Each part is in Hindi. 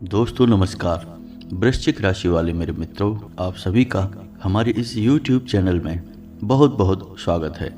दोस्तों नमस्कार। वृश्चिक राशि वाले मेरे मित्रों, आप सभी का हमारे इस YouTube चैनल में बहुत बहुत स्वागत है।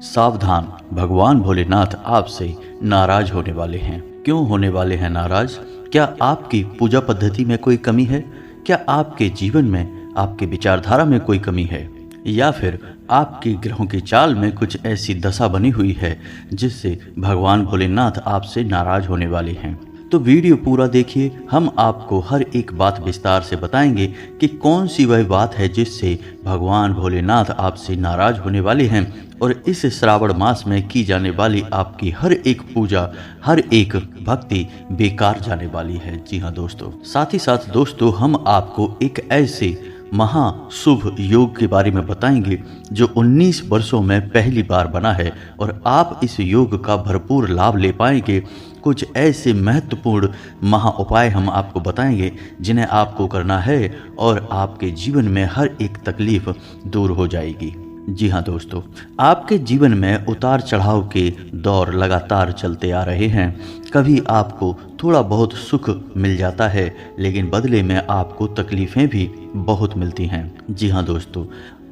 सावधान, भगवान भोलेनाथ आपसे नाराज होने वाले हैं। क्यों होने वाले हैं नाराज? क्या आपकी पूजा पद्धति में कोई कमी है? क्या आपके जीवन में, आपके विचारधारा में कोई कमी है? या फिर आपके ग्रहों की चाल में कुछ ऐसी दशा बनी हुई है जिससे भगवान भोलेनाथ आपसे नाराज होने वाले हैं? तो वीडियो पूरा देखिए। हम आपको हर एक बात विस्तार से बताएंगे कि कौन सी वह बात है जिससे भगवान भोलेनाथ आपसे नाराज होने वाले हैं और इस श्रावण मास में की जाने वाली आपकी हर एक पूजा, हर एक भक्ति बेकार जाने वाली है। जी हाँ दोस्तों, साथ ही साथ दोस्तों हम आपको एक ऐसे महाशुभ योग के बारे में बताएंगे जो 19 वर्षों में पहली बार बना है और आप इस योग का भरपूर लाभ ले पाएंगे। कुछ ऐसे महत्वपूर्ण महा उपाय हम आपको बताएंगे जिन्हें आपको करना है और आपके जीवन में हर एक तकलीफ दूर हो जाएगी। जी हाँ दोस्तों, आपके जीवन में उतार चढ़ाव के दौर लगातार चलते आ रहे हैं। कभी आपको थोड़ा बहुत सुख मिल जाता है, लेकिन बदले में आपको तकलीफ़ें भी बहुत मिलती हैं। जी हाँ दोस्तों,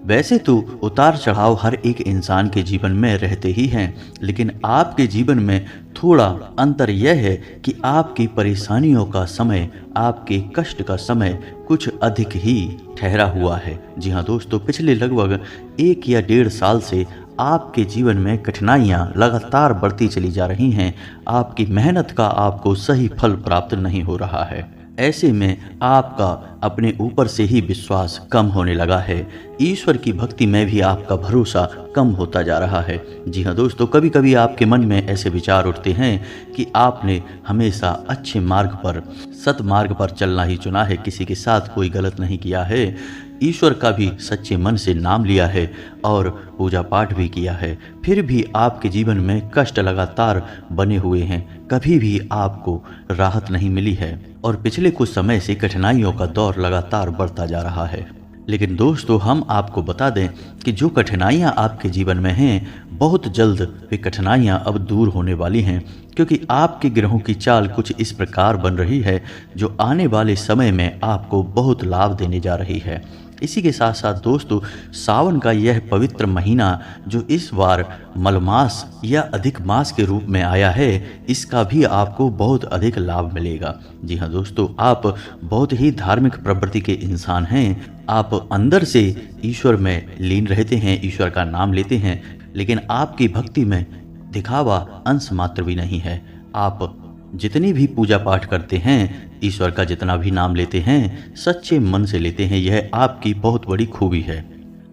वैसे तो उतार चढ़ाव हर एक इंसान के जीवन में रहते ही हैं, लेकिन आपके जीवन में थोड़ा अंतर यह है कि आपकी परेशानियों का समय, आपके कष्ट का समय कुछ अधिक ही ठहरा हुआ है। जी हाँ दोस्तों, पिछले लगभग 1 या 1.5 साल से आपके जीवन में कठिनाइयाँ लगातार बढ़ती चली जा रही हैं। आपकी मेहनत का आपको सही फल प्राप्त नहीं हो रहा है। ऐसे में आपका अपने ऊपर से ही विश्वास कम होने लगा है। ईश्वर की भक्ति में भी आपका भरोसा कम होता जा रहा है। जी हाँ दोस्तों, कभी कभी आपके मन में ऐसे विचार उठते हैं कि आपने हमेशा अच्छे मार्ग पर, सतमार्ग पर चलना ही चुना है, किसी के साथ कोई गलत नहीं किया है, ईश्वर का भी सच्चे मन से नाम लिया है और पूजा पाठ भी किया है, फिर भी आपके जीवन में कष्ट लगातार बने हुए हैं। कभी भी आपको राहत नहीं मिली है और पिछले कुछ समय से कठिनाइयों का दौर लगातार बढ़ता जा रहा है। लेकिन दोस्तों हम आपको बता दें कि जो कठिनाइयां आपके जीवन में हैं, बहुत जल्द वे कठिनाइयां अब दूर होने वाली हैं, क्योंकि आपके ग्रहों की चाल कुछ इस प्रकार बन रही है जो आने वाले समय में आपको बहुत लाभ देने जा रही है। इसी के साथ साथ दोस्तों, सावन का यह पवित्र महीना जो इस बार मलमास या अधिक मास के रूप में आया है, इसका भी आपको बहुत अधिक लाभ मिलेगा। जी हाँ दोस्तों, आप बहुत ही धार्मिक प्रवृत्ति के इंसान हैं। आप अंदर से ईश्वर में लीन रहते हैं, ईश्वर का नाम लेते हैं, लेकिन आपकी भक्ति में दिखावा अंश मात्र भी नहीं है। आप जितनी भी पूजा पाठ करते हैं, ईश्वर का जितना भी नाम लेते हैं, सच्चे मन से लेते हैं। यह आपकी बहुत बड़ी खूबी है।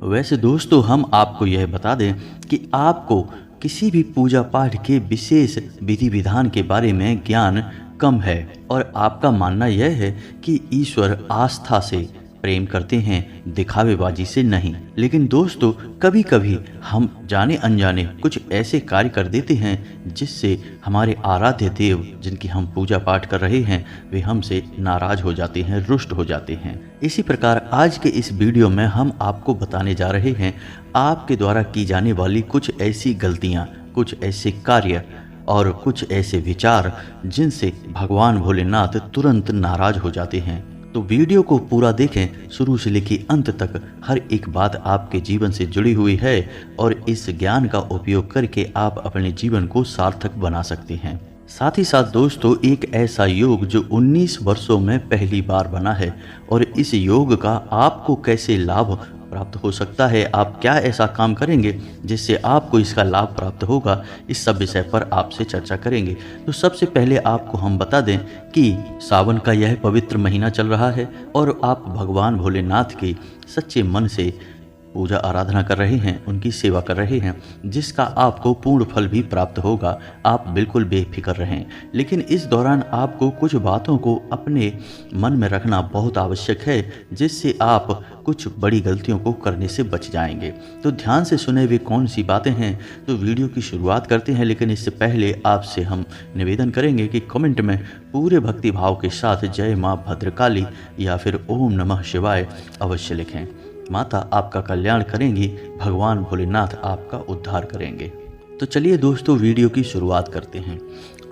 वैसे दोस्तों हम आपको यह बता दें कि आपको किसी भी पूजा पाठ के विशेष विधि विधान के बारे में ज्ञान कम है और आपका मानना यह है कि ईश्वर आस्था से प्रेम करते हैं, दिखावेबाजी से नहीं। लेकिन दोस्तों कभी कभी हम जाने अनजाने कुछ ऐसे कार्य कर देते हैं जिससे हमारे आराध्य देव, जिनकी हम पूजा पाठ कर रहे हैं, वे हमसे नाराज हो जाते हैं, रुष्ट हो जाते हैं। इसी प्रकार आज के इस वीडियो में हम आपको बताने जा रहे हैं आपके द्वारा की जाने वाली कुछ ऐसी गलतियाँ, कुछ ऐसे कार्य और कुछ ऐसे विचार जिनसे भगवान भोलेनाथ तुरंत नाराज हो जाते हैं। तो वीडियो को पूरा देखें, शुरू से लेकर अंत तक हर एक बात आपके जीवन से जुड़ी हुई है और इस ज्ञान का उपयोग करके आप अपने जीवन को सार्थक बना सकते हैं। साथ ही साथ दोस्तों एक ऐसा योग जो 19 वर्षों में पहली बार बना है और इस योग का आपको कैसे लाभ प्राप्त हो सकता है, आप क्या ऐसा काम करेंगे जिससे आपको इसका लाभ प्राप्त होगा, इस सब विषय पर आपसे चर्चा करेंगे। तो सबसे पहले आपको हम बता दें कि सावन का यह पवित्र महीना चल रहा है और आप भगवान भोलेनाथ की सच्चे मन से पूजा आराधना कर रहे हैं, उनकी सेवा कर रहे हैं, जिसका आपको पूर्ण फल भी प्राप्त होगा। आप बिल्कुल बेफिक्र रहें। लेकिन इस दौरान आपको कुछ बातों को अपने मन में रखना बहुत आवश्यक है, जिससे आप कुछ बड़ी गलतियों को करने से बच जाएंगे। तो ध्यान से सुने वे कौन सी बातें हैं। तो वीडियो की शुरुआत करते हैं, लेकिन इससे पहले आपसे हम निवेदन करेंगे कि कमेंट में पूरे भक्ति भाव के साथ जय माँ भद्रकाली या फिर ओम नमः शिवाय अवश्य लिखें। माता आपका कल्याण करेंगी, भगवान भोलेनाथ आपका उद्धार करेंगे। तो चलिए दोस्तों वीडियो की शुरुआत करते हैं।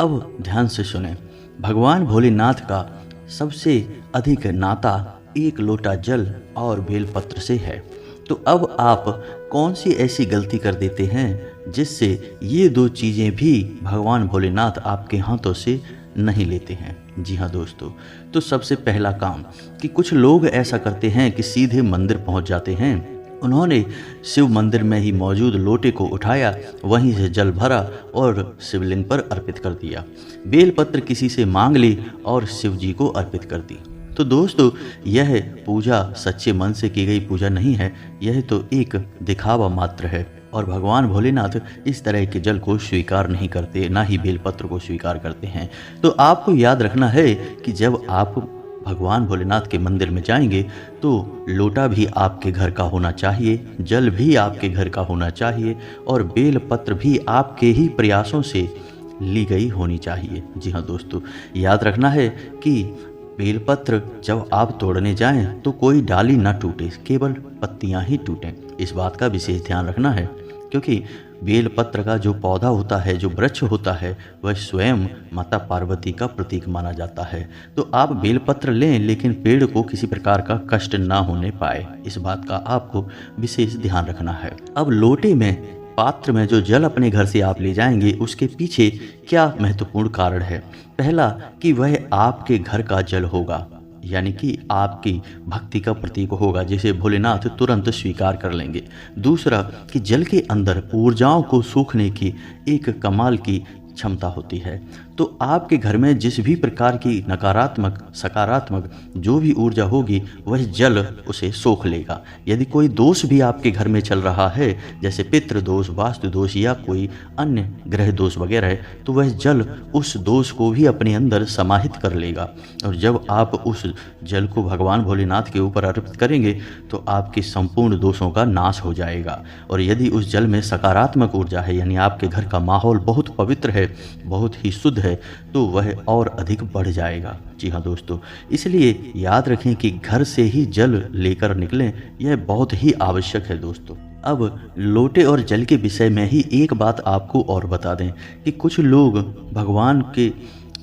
अब ध्यान से सुनें। भगवान भोलेनाथ का सबसे अधिक नाता एक लोटा जल और बेलपत्र से है। तो अब आप कौन सी ऐसी गलती कर देते हैं जिससे ये दो चीज़ें भी भगवान भोलेनाथ आपके हाथों से नहीं लेते हैं? जी हाँ दोस्तों, तो सबसे पहला काम कि कुछ लोग ऐसा करते हैं कि सीधे मंदिर पहुंच जाते हैं। उन्होंने शिव मंदिर में ही मौजूद लोटे को उठाया, वहीं से जल भरा और शिवलिंग पर अर्पित कर दिया। बेलपत्र किसी से मांग ली और शिव जी को अर्पित कर दी। तो दोस्तों, यह पूजा सच्चे मन से की गई पूजा नहीं है, यह तो एक दिखावा मात्र है और भगवान भोलेनाथ इस तरह के जल को स्वीकार नहीं करते, ना ही बेलपत्र को स्वीकार करते हैं। तो आपको याद रखना है कि जब आप भगवान भोलेनाथ के मंदिर में जाएंगे तो लोटा भी आपके घर का होना चाहिए, जल भी आपके घर का होना चाहिए और बेलपत्र भी आपके ही प्रयासों से ली गई होनी चाहिए। जी हाँ दोस्तों, याद रखना है कि बेलपत्र जब आप तोड़ने जाएं तो कोई डाली ना टूटे, केवल पत्तियां ही टूटें। इस बात का विशेष ध्यान रखना है, क्योंकि बेलपत्र का जो पौधा होता है, जो वृक्ष होता है, वह स्वयं माता पार्वती का प्रतीक माना जाता है। तो आप बेलपत्र लें, लेकिन पेड़ को किसी प्रकार का कष्ट ना होने पाए, इस बात का आपको विशेष ध्यान रखना है। अब लोटे में, पात्र में जो जल अपने घर से आप ले जाएंगे, उसके पीछे क्या महत्वपूर्ण कारण है? पहला कि वह आपके घर का जल होगा, यानी कि आपकी भक्ति का प्रतीक होगा, जिसे भोलेनाथ तुरंत स्वीकार कर लेंगे। दूसरा कि जल के अंदर ऊर्जाओं को सूखने की एक कमाल की क्षमता होती है। तो आपके घर में जिस भी प्रकार की नकारात्मक, सकारात्मक जो भी ऊर्जा होगी, वह जल उसे सोख लेगा। यदि कोई दोष भी आपके घर में चल रहा है, जैसे पितृ दोष, वास्तु दोष या कोई अन्य ग्रह दोष वगैरह, तो वह जल उस दोष को भी अपने अंदर समाहित कर लेगा। और जब आप उस जल को भगवान भोलेनाथ के ऊपर अर्पित करेंगे तो आपके संपूर्ण दोषों का नाश हो जाएगा। और यदि उस जल में सकारात्मक ऊर्जा है, यानी आपके घर का माहौल बहुत पवित्र है, बहुत ही शुद्ध है, तो वह और अधिक बढ़ जाएगा। जी हाँ दोस्तों, इसलिए याद रखें कि घर से ही जल लेकर निकलें, यह बहुत ही आवश्यक है दोस्तों। अब लोटे और जल के विषय में ही एक बात आपको और बता दें कि कुछ लोग भगवान के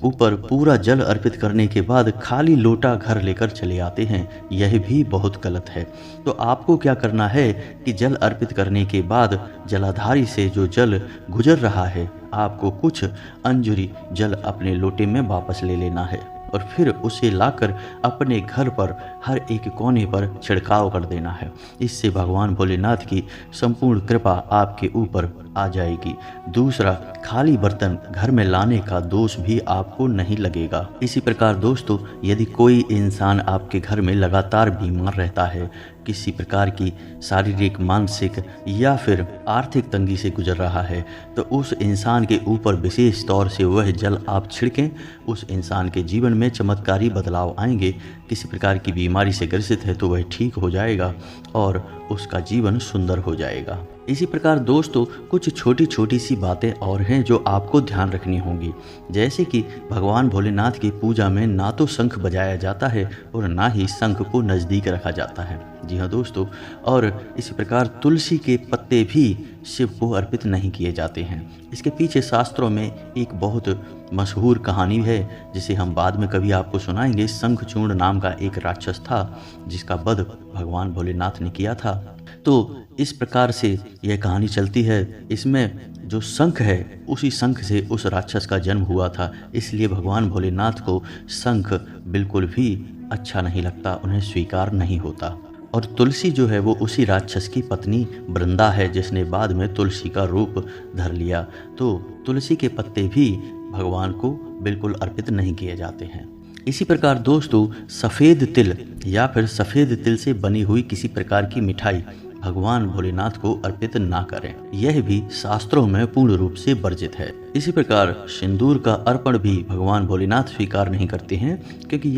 ऊपर पूरा जल अर्पित करने के बाद खाली लोटा घर लेकर चले आते हैं। यह भी बहुत गलत है। तो आपको क्या करना है कि जल अर्पित करने के बाद जलाधारी से जो जल गुजर रहा है, आपको कुछ अंजुरी जल अपने लोटे में वापस ले लेना है और फिर उसे लाकर अपने घर पर हर एक कोने पर छिड़काव कर देना है। इससे भगवान भोलेनाथ की संपूर्ण कृपा आपके ऊपर आ जाएगी। दूसरा, खाली बर्तन घर में लाने का दोष भी आपको नहीं लगेगा। इसी प्रकार दोस्तों, यदि कोई इंसान आपके घर में लगातार बीमार रहता है, किसी प्रकार की शारीरिक, मानसिक या फिर आर्थिक तंगी से गुजर रहा है, तो उस इंसान के ऊपर विशेष तौर से वह जल आप छिड़कें। उस इंसान के जीवन में चमत्कारी बदलाव आएंगे। किसी प्रकार की बीमारी से ग्रसित है तो वह ठीक हो जाएगा और उसका जीवन सुंदर हो जाएगा। इसी प्रकार दोस्तों, कुछ छोटी छोटी सी बातें और हैं जो आपको ध्यान रखनी होंगी, जैसे कि भगवान भोलेनाथ की पूजा में ना तो शंख बजाया जाता है और ना ही शंख को नज़दीक रखा जाता है। जी हाँ दोस्तों, और इसी प्रकार तुलसी के पत्ते भी शिव को अर्पित नहीं किए जाते हैं। इसके पीछे शास्त्रों में एक बहुत मशहूर कहानी है, जिसे हम बाद में कभी आपको सुनाएंगे। शंखचूर्ण नाम का एक राक्षस था जिसका वध भगवान भोलेनाथ ने किया था। तो इस प्रकार से यह कहानी चलती है। इसमें जो शंख है, उसी शंख से उस राक्षस का जन्म हुआ था। इसलिए भगवान भोलेनाथ को शंख बिल्कुल भी अच्छा नहीं लगता, उन्हें स्वीकार नहीं होता। और तुलसी जो है वो उसी राक्षस की पत्नी वृंदा है, जिसने बाद में तुलसी का रूप धर लिया। तो तुलसी के पत्ते भी भगवान को बिल्कुल अर्पित नहीं किए जाते हैं। इसी प्रकार दोस्तों, सफ़ेद तिल या फिर सफ़ेद तिल से बनी हुई किसी प्रकार की मिठाई भगवान भोलेनाथ को अर्पित ना करें। यह भी शास्त्रों में पूर्ण रूप से वर्जित है। इसी प्रकार सिंदूर का अर्पण भी भगवान भोलेनाथ स्वीकार नहीं करते हैं, क्योंकि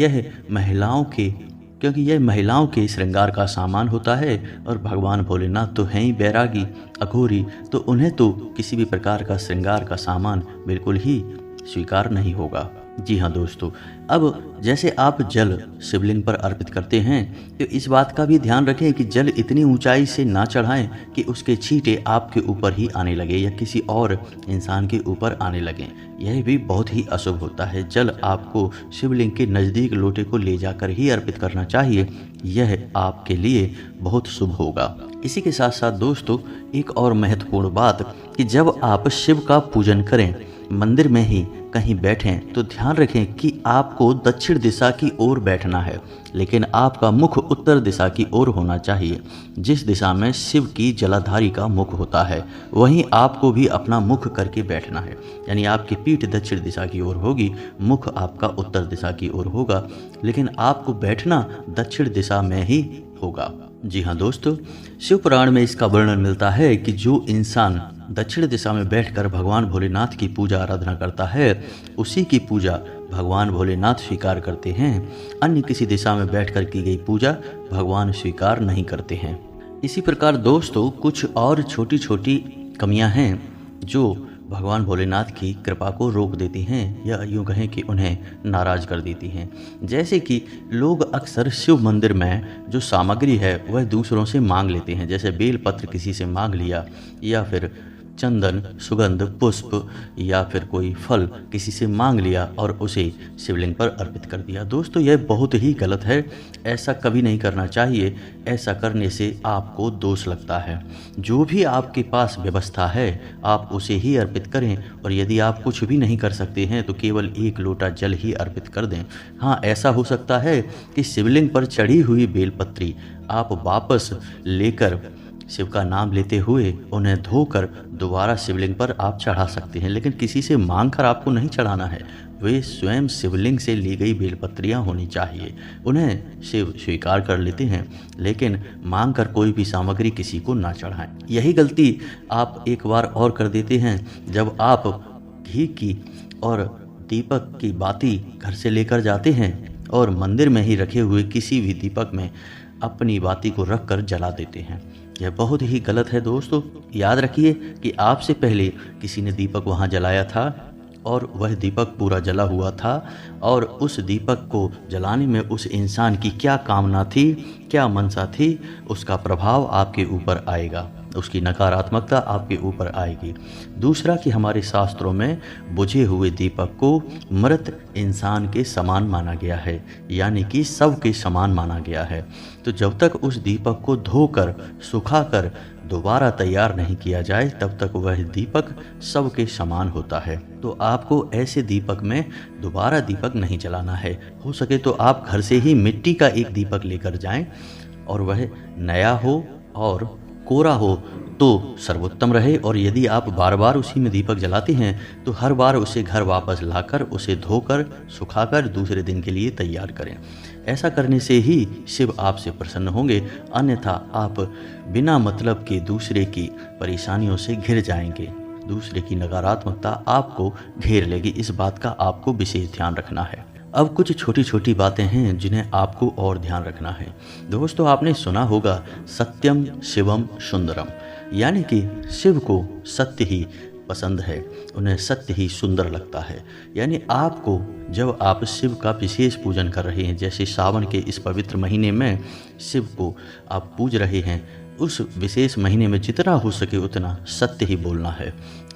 यह महिलाओं के श्रृंगार का सामान होता है और भगवान भोलेनाथ तो हैं ही बैरागी, अघोरी, तो उन्हें तो किसी भी प्रकार का श्रृंगार का सामान बिल्कुल ही स्वीकार नहीं होगा। जी हाँ दोस्तों, अब जैसे आप जल शिवलिंग पर अर्पित करते हैं तो इस बात का भी ध्यान रखें कि जल इतनी ऊंचाई से ना चढ़ाएं कि उसके छींटे आपके ऊपर ही आने लगे या किसी और इंसान के ऊपर आने लगें। यह भी बहुत ही अशुभ होता है। जल आपको शिवलिंग के नज़दीक लोटे को ले जाकर ही अर्पित करना चाहिए, यह आपके लिए बहुत शुभ होगा। इसी के साथ साथ दोस्तों, एक और महत्वपूर्ण बात कि जब आप शिव का पूजन करें, मंदिर में ही कहीं बैठें तो ध्यान रखें कि आपको दक्षिण दिशा की ओर बैठना है, लेकिन आपका मुख उत्तर दिशा की ओर होना चाहिए। जिस दिशा में शिव की जलाधारी का मुख होता है वहीं आपको भी अपना मुख करके बैठना है, यानी आपकी पीठ दक्षिण दिशा की ओर होगी, मुख आपका उत्तर दिशा की ओर होगा, लेकिन आपको बैठना दक्षिण दिशा में ही होगा। जी हाँ दोस्तों, शिव पुराण में इसका वर्णन मिलता है कि जो इंसान दक्षिण दिशा में बैठकर भगवान भोलेनाथ की पूजा आराधना करता है उसी की पूजा भगवान भोलेनाथ स्वीकार करते हैं। अन्य किसी दिशा में बैठकर की गई पूजा भगवान स्वीकार नहीं करते हैं। इसी प्रकार दोस्तों, कुछ और छोटी छोटी कमियां हैं जो भगवान भोलेनाथ की कृपा को रोक देती हैं या यूँ कहें कि उन्हें नाराज़ कर देती हैं। जैसे कि लोग अक्सर शिव मंदिर में जो सामग्री है वह दूसरों से मांग लेते हैं, जैसे बेलपत्र किसी से मांग लिया या फिर चंदन, सुगंध, पुष्प या फिर कोई फल किसी से मांग लिया और उसे शिवलिंग पर अर्पित कर दिया। दोस्तों, यह बहुत ही गलत है, ऐसा कभी नहीं करना चाहिए। ऐसा करने से आपको दोष लगता है। जो भी आपके पास व्यवस्था है आप उसे ही अर्पित करें, और यदि आप कुछ भी नहीं कर सकते हैं तो केवल एक लोटा जल ही अर्पित कर दें। हाँ, ऐसा हो सकता है कि शिवलिंग पर चढ़ी हुई बेलपत्री आप वापस लेकर शिव का नाम लेते हुए उन्हें धोकर दोबारा शिवलिंग पर आप चढ़ा सकते हैं, लेकिन किसी से मांग कर आपको नहीं चढ़ाना है। वे स्वयं शिवलिंग से ली गई बेलपत्रियां होनी चाहिए, उन्हें शिव स्वीकार कर लेते हैं, लेकिन मांग कर कोई भी सामग्री किसी को ना चढ़ाएं। यही गलती आप एक बार और कर देते हैं जब आप घी की और दीपक की बाती घर से लेकर जाते हैं और मंदिर में ही रखे हुए किसी भी दीपक में अपनी बाती को रख कर जला देते हैं। यह बहुत ही गलत है दोस्तों। याद रखिए कि आपसे पहले किसी ने दीपक वहाँ जलाया था और वह दीपक पूरा जला हुआ था, और उस दीपक को जलाने में उस इंसान की क्या कामना थी, क्या मनसा थी, उसका प्रभाव आपके ऊपर आएगा, उसकी नकारात्मकता आपके ऊपर आएगी। दूसरा कि हमारे शास्त्रों में बुझे हुए दीपक को मृत इंसान के समान माना गया है, यानी कि शव के समान माना गया है। तो जब तक उस दीपक को धोकर सुखाकर दोबारा तैयार नहीं किया जाए तब तक वह दीपक शव के समान होता है। तो आपको ऐसे दीपक में दोबारा दीपक नहीं जलाना है। हो सके तो आप घर से ही मिट्टी का एक दीपक लेकर जाएं और वह नया हो और कोरा हो तो सर्वोत्तम रहे। और यदि आप बार बार उसी में दीपक जलाते हैं तो हर बार उसे घर वापस लाकर उसे धोकर सुखाकर दूसरे दिन के लिए तैयार करें। ऐसा करने से ही शिव आपसे प्रसन्न होंगे, अन्यथा आप बिना मतलब के दूसरे की परेशानियों से घिर जाएंगे, दूसरे की नकारात्मकता आपको घेर लेगी। इस बात का आपको विशेष ध्यान रखना है। अब कुछ छोटी छोटी बातें हैं जिन्हें आपको और ध्यान रखना है। दोस्तों, आपने सुना होगा सत्यम शिवम सुंदरम, यानी कि शिव को सत्य ही पसंद है, उन्हें सत्य ही सुंदर लगता है। यानी आपको जब आप शिव का विशेष पूजन कर रहे हैं, जैसे सावन के इस पवित्र महीने में शिव को आप पूज रहे हैं, उस विशेष महीने में जितना हो सके उतना सत्य ही बोलना है।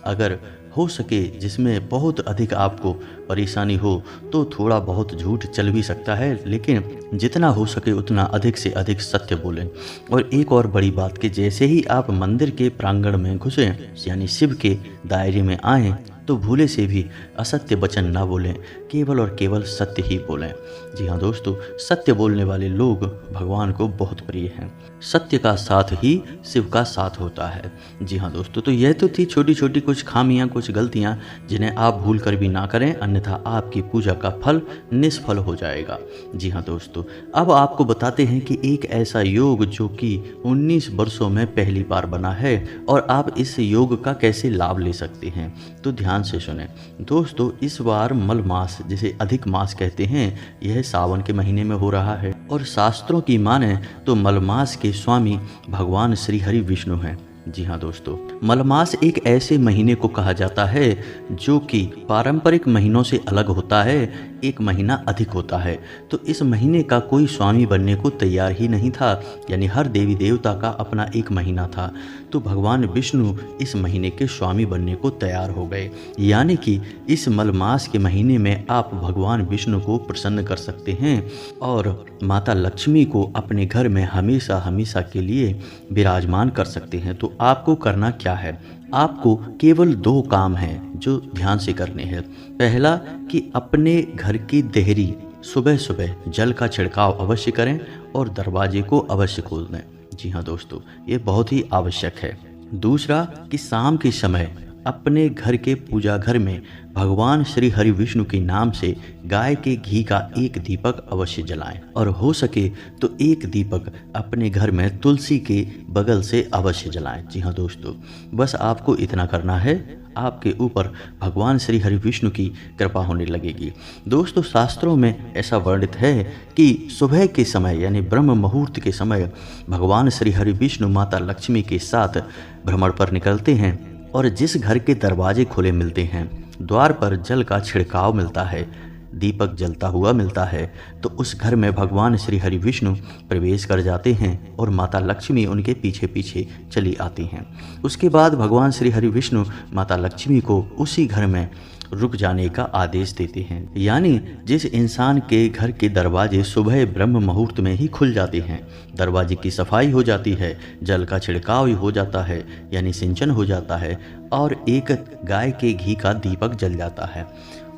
अगर हो सके जिसमें बहुत अधिक आपको परेशानी हो तो थोड़ा बहुत झूठ चल भी सकता है, लेकिन जितना हो सके उतना अधिक से अधिक सत्य बोलें। और एक और बड़ी बात कि जैसे ही आप मंदिर के प्रांगण में घुसें, यानी शिव के दायरे में आएँ, तो भूले से भी असत्य वचन ना बोलें, केवल और केवल सत्य ही बोलें। जी हाँ दोस्तों, सत्य बोलने वाले लोग भगवान को बहुत प्रिय हैं। सत्य का साथ ही शिव का साथ होता है। जी हाँ दोस्तों, तो यह तो थी छोटी छोटी कुछ खामियां, कुछ गलतियां जिन्हें आप भूल कर भी ना करें, अन्यथा आपकी पूजा का फल निष्फल हो जाएगा। जी हाँ दोस्तों, अब आपको बताते हैं कि एक ऐसा योग जो कि 19 वर्षों में पहली बार बना है और आप इस योग का कैसे लाभ ले सकते हैं, तो ध्यान से सुने। दोस्तों, इस बार मल मास, जिसे अधिक मास कहते हैं, यह सावन के महीने में हो रहा है और शास्त्रों की माने तो मल मास के स्वामी भगवान श्री हरि विष्णु हैं। जी हाँ दोस्तों, मलमास एक ऐसे महीने को कहा जाता है जो कि पारंपरिक महीनों से अलग होता है, एक महीना अधिक होता है। तो इस महीने का कोई स्वामी बनने को तैयार ही नहीं था, यानी हर देवी देवता का अपना एक महीना था। तो भगवान विष्णु इस महीने के स्वामी बनने को तैयार हो गए, यानी कि इस मलमास के महीने में आप भगवान विष्णु को प्रसन्न कर सकते हैं और माता लक्ष्मी को अपने घर में हमेशा हमेशा के लिए विराजमान कर सकते हैं। तो आपको करना क्या है, आपको केवल 2 काम हैं जो ध्यान से करने हैं। पहला कि अपने घर की देहरी सुबह सुबह जल का छिड़काव अवश्य करें और दरवाजे को अवश्य खोल दें। जी हाँ दोस्तों, ये बहुत ही आवश्यक है। दूसरा कि शाम के समय अपने घर के पूजा घर में भगवान श्री हरि विष्णु के नाम से गाय के घी का एक दीपक अवश्य जलाएं और हो सके तो एक दीपक अपने घर में तुलसी के बगल से अवश्य जलाएं। जी हाँ दोस्तों, बस आपको इतना करना है, आपके ऊपर भगवान श्री हरि विष्णु की कृपा होने लगेगी। दोस्तों, शास्त्रों में ऐसा वर्णित है कि सुबह के समय यानी ब्रह्म मुहूर्त के समय भगवान श्री हरि विष्णु माता लक्ष्मी के साथ भ्रमण पर निकलते हैं और जिस घर के दरवाजे खुले मिलते हैं, द्वार पर जल का छिड़काव मिलता है, दीपक जलता हुआ मिलता है, तो उस घर में भगवान श्री हरि विष्णु प्रवेश कर जाते हैं और माता लक्ष्मी उनके पीछे पीछे चली आती हैं। उसके बाद भगवान श्री हरि विष्णु माता लक्ष्मी को उसी घर में रुक जाने का आदेश देते हैं, यानी जिस इंसान के घर के दरवाजे सुबह ब्रह्म मुहूर्त में ही खुल जाते हैं, दरवाजे की सफाई हो जाती है, जल का छिड़काव हो जाता है यानी सिंचन हो जाता है और एक गाय के घी का दीपक जल जाता है,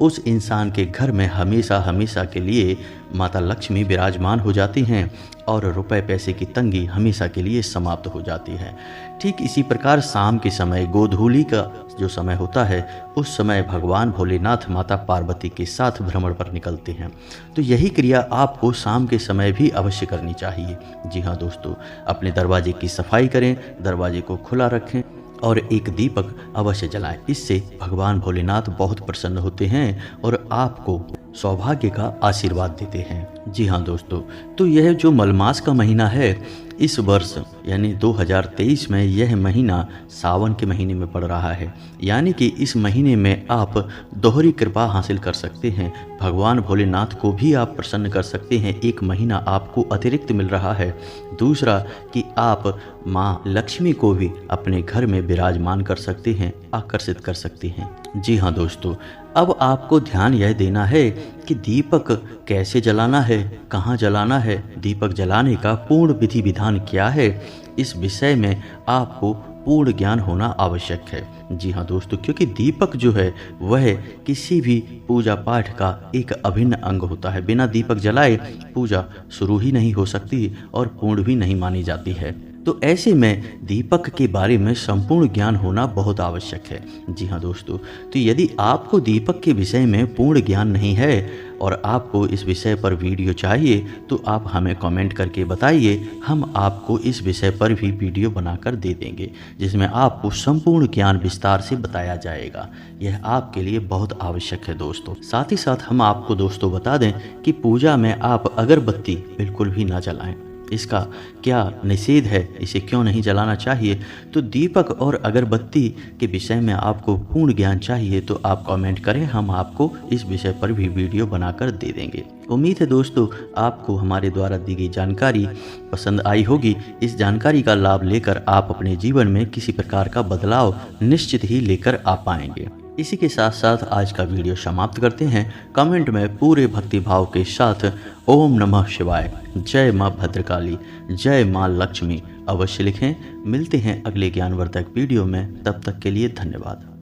उस इंसान के घर में हमेशा हमेशा के लिए माता लक्ष्मी विराजमान हो जाती हैं और रुपए पैसे की तंगी हमेशा के लिए समाप्त हो जाती है। ठीक इसी प्रकार शाम के समय गोधूली का जो समय होता है, उस समय भगवान भोलेनाथ माता पार्वती के साथ भ्रमण पर निकलते हैं। तो यही क्रिया आपको शाम के समय भी अवश्य करनी चाहिए। जी हाँ दोस्तों, अपने दरवाजे की सफाई करें, दरवाजे को खुला रखें और एक दीपक अवश्य जलाएं। इससे भगवान भोलेनाथ बहुत प्रसन्न होते हैं और आपको सौभाग्य का आशीर्वाद देते हैं। जी हाँ दोस्तों, तो यह जो मलमास का महीना है, इस वर्ष यानी 2023 में यह महीना सावन के महीने में पड़ रहा है, यानी कि इस महीने में आप दोहरी कृपा हासिल कर सकते हैं। भगवान भोलेनाथ को भी आप प्रसन्न कर सकते हैं, एक महीना आपको अतिरिक्त मिल रहा है। दूसरा कि आप माँ लक्ष्मी को भी अपने घर में विराजमान कर सकते हैं, आकर्षित कर सकते हैं। जी हाँ दोस्तों, अब आपको ध्यान यह देना है कि दीपक कैसे जलाना है, कहाँ जलाना है, दीपक जलाने का पूर्ण विधि विधान क्या है, इस विषय में आपको पूर्ण ज्ञान होना आवश्यक है। जी हाँ दोस्तों, क्योंकि दीपक जो है वह किसी भी पूजा पाठ का एक अभिन्न अंग होता है। बिना दीपक जलाए पूजा शुरू ही नहीं हो सकती और पूर्ण भी नहीं मानी जाती है। तो ऐसे में दीपक के बारे में संपूर्ण ज्ञान होना बहुत आवश्यक है। जी हाँ दोस्तों, तो यदि आपको दीपक के विषय में पूर्ण ज्ञान नहीं है और आपको इस विषय पर वीडियो चाहिए तो आप हमें कमेंट करके बताइए, हम आपको इस विषय पर भी वीडियो बनाकर दे देंगे जिसमें आपको संपूर्ण ज्ञान विस्तार से बताया जाएगा। यह आपके लिए बहुत आवश्यक है दोस्तों। साथ ही साथ हम आपको दोस्तों बता दें कि पूजा में आप अगरबत्ती बिल्कुल भी ना जलाएं। इसका क्या निषेध है, इसे क्यों नहीं जलाना चाहिए, तो दीपक और अगरबत्ती के विषय में आपको पूर्ण ज्ञान चाहिए तो आप कमेंट करें, हम आपको इस विषय पर भी वीडियो बनाकर दे देंगे। उम्मीद है दोस्तों आपको हमारे द्वारा दी गई जानकारी पसंद आई होगी। इस जानकारी का लाभ लेकर आप अपने जीवन में किसी प्रकार का बदलाव निश्चित ही लेकर आ पाएंगे। इसी के साथ साथ आज का वीडियो समाप्त करते हैं। कमेंट में पूरे भक्ति भाव के साथ ओम नमः शिवाय, जय माँ भद्रकाली, जय माँ लक्ष्मी अवश्य लिखें। मिलते हैं अगले ज्ञानवर्धक वीडियो में, तब तक के लिए धन्यवाद।